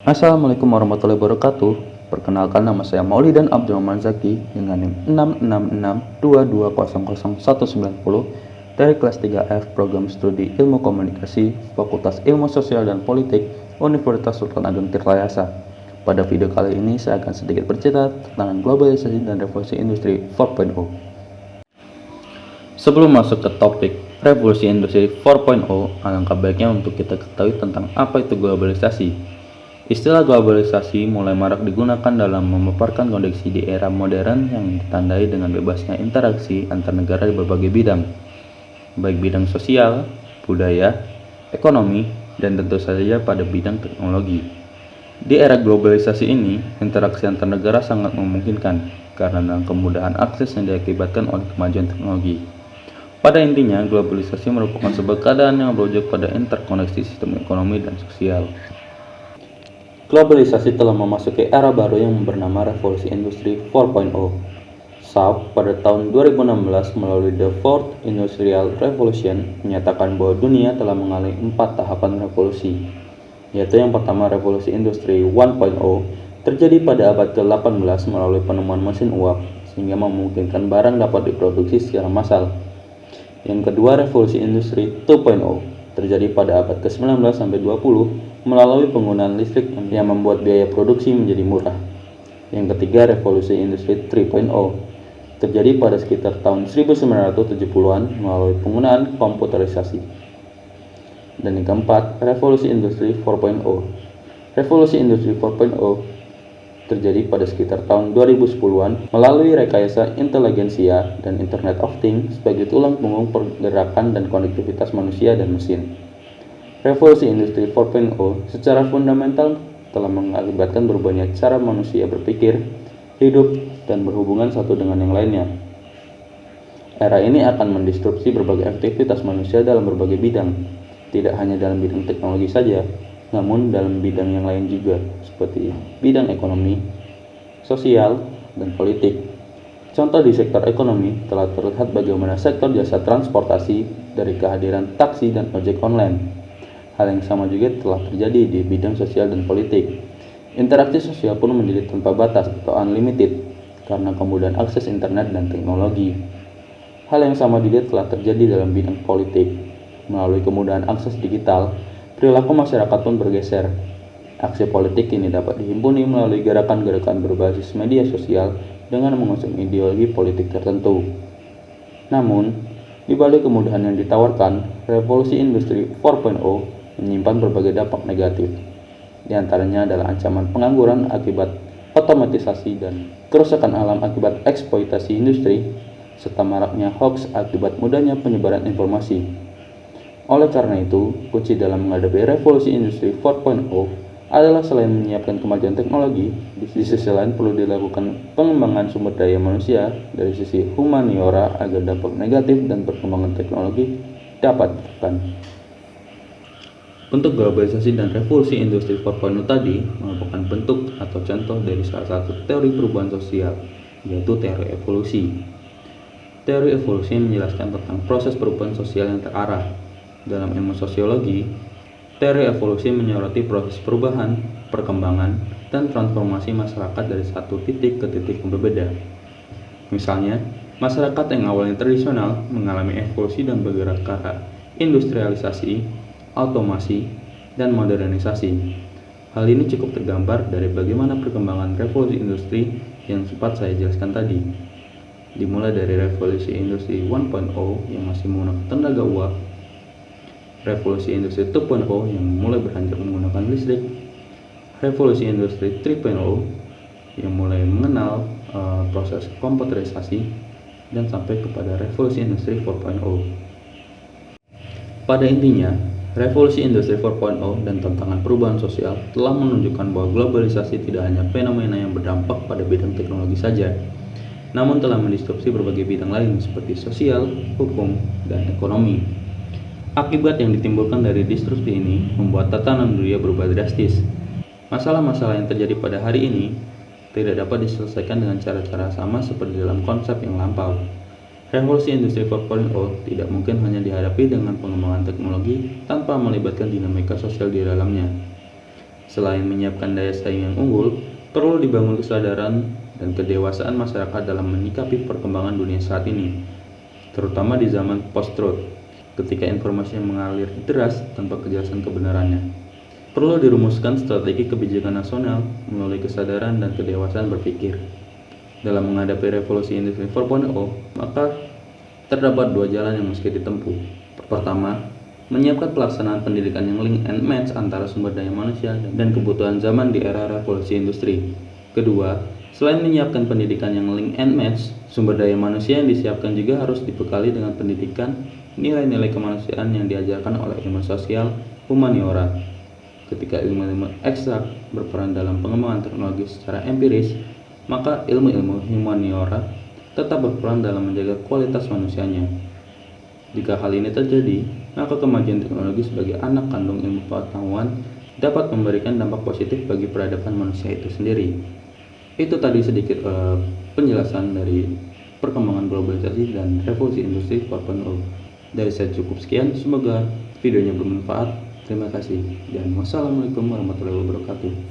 Assalamualaikum warahmatullahi wabarakatuh. Perkenalkan, nama saya Maulidan Abdurrahman Zaki dengan NIM 66622000190 dari kelas 3F Program Studi Ilmu Komunikasi Fakultas Ilmu Sosial dan Politik Universitas Sultan Ageng Tirtayasa. Pada video kali ini saya akan sedikit bercerita tentang globalisasi dan revolusi industri 4.0. Sebelum masuk ke topik revolusi industri 4.0, alangkah baiknya untuk kita ketahui tentang apa itu globalisasi. Istilah globalisasi mulai marak digunakan dalam memaparkan kondisi di era modern yang ditandai dengan bebasnya interaksi antar negara di berbagai bidang, baik bidang sosial, budaya, ekonomi, dan tentu saja pada bidang teknologi. Di era globalisasi ini, interaksi antar negara sangat memungkinkan karena kemudahan akses yang diakibatkan oleh kemajuan teknologi. Pada intinya, globalisasi merupakan sebuah keadaan yang berujuk pada interkoneksi sistem ekonomi dan sosial. Globalisasi telah memasuki era baru yang bernama Revolusi Industri 4.0. SAP pada tahun 2016 melalui The Fourth Industrial Revolution menyatakan bahwa dunia telah mengalami 4 tahapan revolusi, yaitu yang pertama Revolusi Industri 1.0 terjadi pada abad ke-18 melalui penemuan mesin uap sehingga memungkinkan barang dapat diproduksi secara massal. Yang kedua, Revolusi Industri 2.0 terjadi pada abad ke-19 sampai 20 melalui penggunaan listrik yang membuat biaya produksi menjadi murah. Yang ketiga, Revolusi Industri 3.0 terjadi pada sekitar tahun 1970-an melalui penggunaan komputerisasi. Dan yang keempat, Revolusi Industri 4.0. Revolusi Industri 4.0 terjadi pada sekitar tahun 2010-an melalui rekayasa inteligensia dan Internet of Things sebagai tulang punggung pergerakan dan konektivitas manusia dan mesin. Revolusi Industri 4.0 secara fundamental telah mengakibatkan berubahnya cara manusia berpikir, hidup, dan berhubungan satu dengan yang lainnya. Era ini akan mendistrupsi berbagai aktivitas manusia dalam berbagai bidang, tidak hanya dalam bidang teknologi saja, namun dalam bidang yang lain juga, seperti bidang ekonomi, sosial, dan politik. Contoh di sektor ekonomi telah terlihat bagaimana sektor jasa transportasi dari kehadiran taksi dan ojek online. Hal yang sama juga telah terjadi di bidang sosial dan politik. Interaksi sosial pun menjadi tanpa batas atau unlimited karena kemudahan akses internet dan teknologi. Hal yang sama juga telah terjadi dalam bidang politik. Melalui kemudahan akses digital, perilaku masyarakat pun bergeser. Aksi politik ini dapat dihimpuni melalui gerakan-gerakan berbasis media sosial dengan mengusung ideologi politik tertentu. Namun, di balik kemudahan yang ditawarkan, revolusi industri 4.0 menyimpan berbagai dampak negatif. Di antaranya adalah ancaman pengangguran akibat otomatisasi dan kerusakan alam akibat eksploitasi industri, serta maraknya hoax akibat mudahnya penyebaran informasi. Oleh karena itu, kunci dalam menghadapi revolusi industri 4.0 adalah selain menyiapkan kemajuan teknologi, di sisi lain perlu dilakukan pengembangan sumber daya manusia dari sisi humaniora agar dampak negatif dan perkembangan teknologi dapat ditekan. Untuk globalisasi dan revolusi industri 4.0 tadi merupakan bentuk atau contoh dari salah satu teori perubahan sosial, yaitu teori evolusi. Teori evolusi menjelaskan tentang proses perubahan sosial yang terarah. Dalam ilmu sosiologi, teori evolusi menyoroti proses perubahan, perkembangan, dan transformasi masyarakat dari satu titik ke titik yang berbeda. Misalnya, masyarakat yang awalnya tradisional mengalami evolusi dan bergerak ke arah industrialisasi, automasi, dan modernisasi. Hal ini cukup tergambar dari bagaimana perkembangan revolusi industri yang sempat saya jelaskan tadi. Dimulai dari revolusi industri 1.0 yang masih menggunakan tenaga uap, revolusi industri 2.0 yang mulai beranjak menggunakan listrik, revolusi industri 3.0 yang mulai mengenal proses komputerisasi, dan sampai kepada revolusi industri 4.0. Pada intinya, revolusi industri 4.0 dan tantangan perubahan sosial telah menunjukkan bahwa globalisasi tidak hanya fenomena yang berdampak pada bidang teknologi saja, namun telah mendistrupsi berbagai bidang lain seperti sosial, hukum, dan ekonomi. Akibat yang ditimbulkan dari disrupsi ini membuat tatanan dunia berubah drastis. Masalah-masalah yang terjadi pada hari ini tidak dapat diselesaikan dengan cara-cara sama seperti dalam konsep yang lampau. Revolusi industri 4.0 tidak mungkin hanya dihadapi dengan pengembangan teknologi tanpa melibatkan dinamika sosial di dalamnya. Selain menyiapkan daya saing yang unggul, perlu dibangun kesadaran dan kedewasaan masyarakat dalam menyikapi perkembangan dunia saat ini, terutama di zaman post-truth, ketika informasi yang mengalir deras tanpa kejelasan kebenarannya. Perlu dirumuskan strategi kebijakan nasional melalui kesadaran dan kedewasaan berpikir. Dalam menghadapi revolusi industri 4.0, maka terdapat dua jalan yang mesti ditempuh. Pertama, menyiapkan pelaksanaan pendidikan yang link and match antara sumber daya manusia dan kebutuhan zaman di era revolusi industri. Kedua, selain menyiapkan pendidikan yang link and match, sumber daya manusia yang disiapkan juga harus dibekali dengan pendidikan nilai-nilai kemanusiaan yang diajarkan oleh ilmu sosial humaniora. Ketika ilmu-ilmu eksak berperan dalam pengembangan teknologi secara empiris, maka ilmu-ilmu humaniora tetap berperan dalam menjaga kualitas manusianya. Jika hal ini terjadi, maka kemajuan teknologi sebagai anak kandung ilmu pengetahuan dapat memberikan dampak positif bagi peradaban manusia itu sendiri. Itu tadi sedikit penjelasan dari perkembangan globalisasi dan revolusi industri 4.0. Dari saya cukup sekian, semoga videonya bermanfaat. Terima kasih dan wassalamualaikum warahmatullahi wabarakatuh.